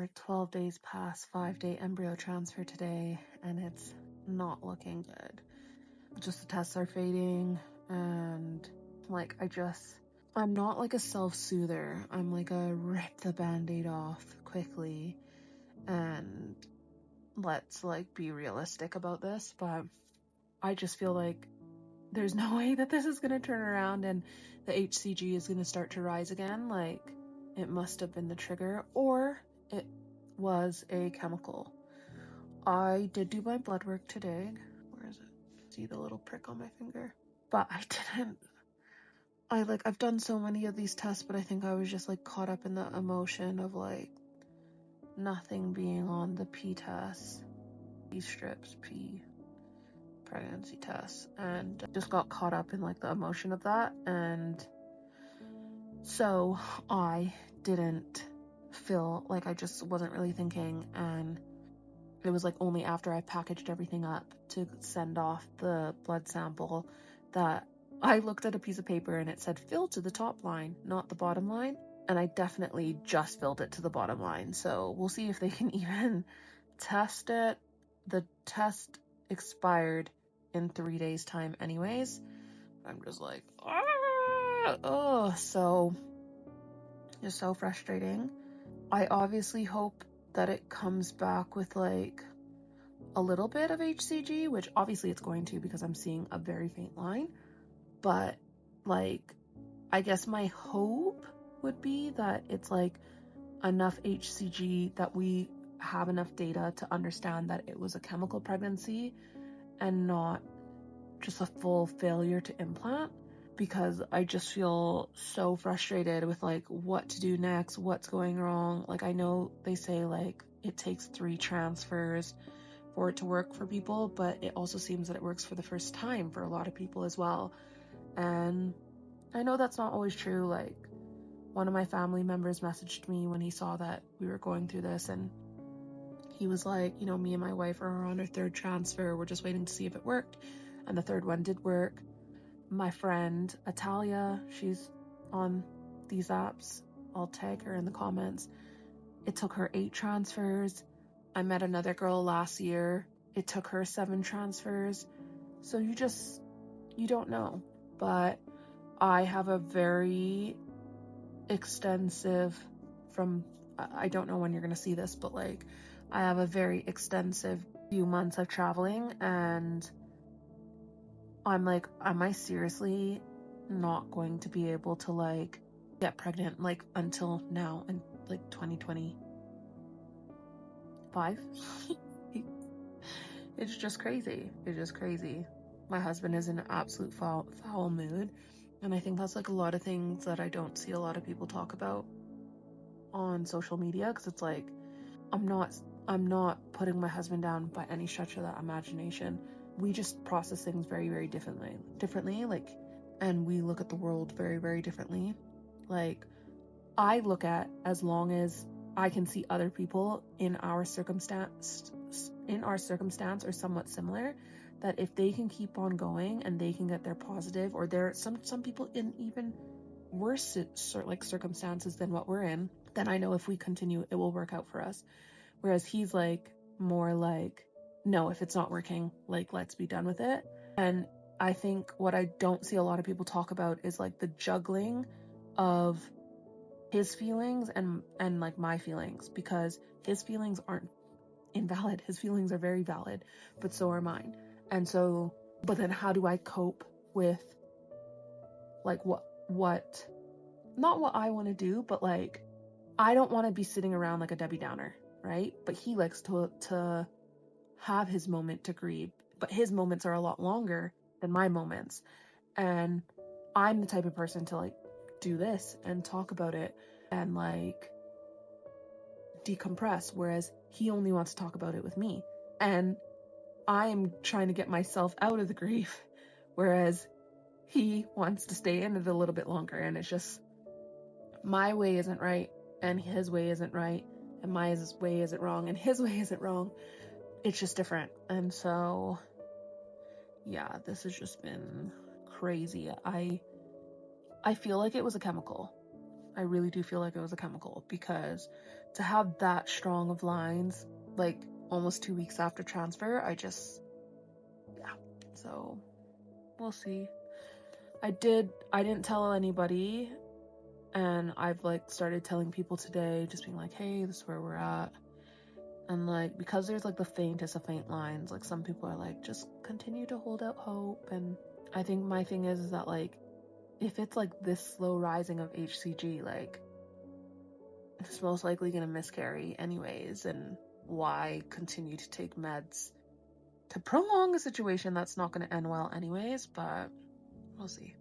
like 12 days past 5-day embryo transfer today, and it's not looking good. Just the tests are fading, and like I'm not like a self-soother. I'm like a rip the band-aid off quickly and let's like be realistic about this. But I just feel like there's no way that this is gonna turn around and the HCG is gonna start to rise again. Like, it must have been the trigger, or it was a chemical. I did do my blood work today. Where is it? See the little prick on my finger? But I didn't. I've done so many of these tests, but I think I was just like caught up in the emotion of like nothing being on the P test, P strips, P pregnancy tests, and just got caught up in like the emotion of that. And so I didn't feel like, I just wasn't really thinking, and it was like only after I packaged everything up to send off the blood sample that I looked at a piece of paper and it said fill to the top line, not the bottom line. And I definitely just filled it to the bottom line. So we'll see if they can even test it. The test expired in 3 days time anyways. I'm just like, oh, so it's so frustrating. I obviously hope that it comes back with like a little bit of HCG, which obviously it's going to, because I'm seeing a very faint line. But like, I guess my hope would be that it's like enough HCG that we have enough data to understand that it was a chemical pregnancy and not just a full failure to implant, because I just feel so frustrated with like what to do next, what's going wrong. Like, I know they say like it takes 3 transfers for it to work for people, but it also seems that it works for the first time for a lot of people as well. And I know that's not always true. Like, one of my family members messaged me when he saw that we were going through this, and he was like, you know, me and my wife are on our 3rd transfer. We're just waiting to see if it worked. And the 3rd one did work. My friend Atalia, she's on these apps. I'll tag her in the comments. It took her 8 transfers. I met another girl last year. It took her 7 transfers. So you don't know. But I have a very extensive, I don't know when you're going to see this, but like, I have a very extensive few months of traveling, and I'm like, am I seriously not going to be able to like get pregnant like until now in like 2025? It's just crazy. It's just crazy. My husband is in an absolute foul mood, and I think that's like a lot of things that I don't see a lot of people talk about on social media, because it's like, I'm not putting my husband down by any stretch of that imagination. We just process things very, very differently, like, and we look at the world very, very differently. Like, I look at, as long as I can see other people in our circumstance or somewhat similar, that if they can keep on going and they can get their positive, or there are some people in even worse like circumstances than what we're in, then I know if we continue, it will work out for us. Whereas he's like more like, no, if it's not working, like, let's be done with it. And I think what I don't see a lot of people talk about is like the juggling of his feelings and like my feelings, because his feelings aren't invalid. His feelings are very valid, but so are mine. And so, but then how do I cope with like what not what I want to do, but like, I don't want to be sitting around like a Debbie Downer, right? But he likes to have his moment to grieve, but his moments are a lot longer than my moments. And I'm the type of person to like do this and talk about it and like decompress, whereas he only wants to talk about it with me. And I am trying to get myself out of the grief, whereas he wants to stay in it a little bit longer. And it's just, my way isn't right, and his way isn't right, and my way isn't wrong, and his way isn't wrong. It's just different. And so, yeah, this has just been crazy. I feel like it was a chemical. I really do feel like it was a chemical, because to have that strong of lines, like almost 2 weeks after transfer, yeah. So we'll see. I didn't tell anybody, and I've like started telling people today, just being like, hey, this is where we're at. And like, because there's like the faintest of faint lines, like some people are like, just continue to hold out hope. And I think my thing is that like, if it's like this slow rising of HCG, like it's most likely gonna miscarry anyways, and why continue to take meds to prolong a situation that's not gonna end well anyways? But we'll see.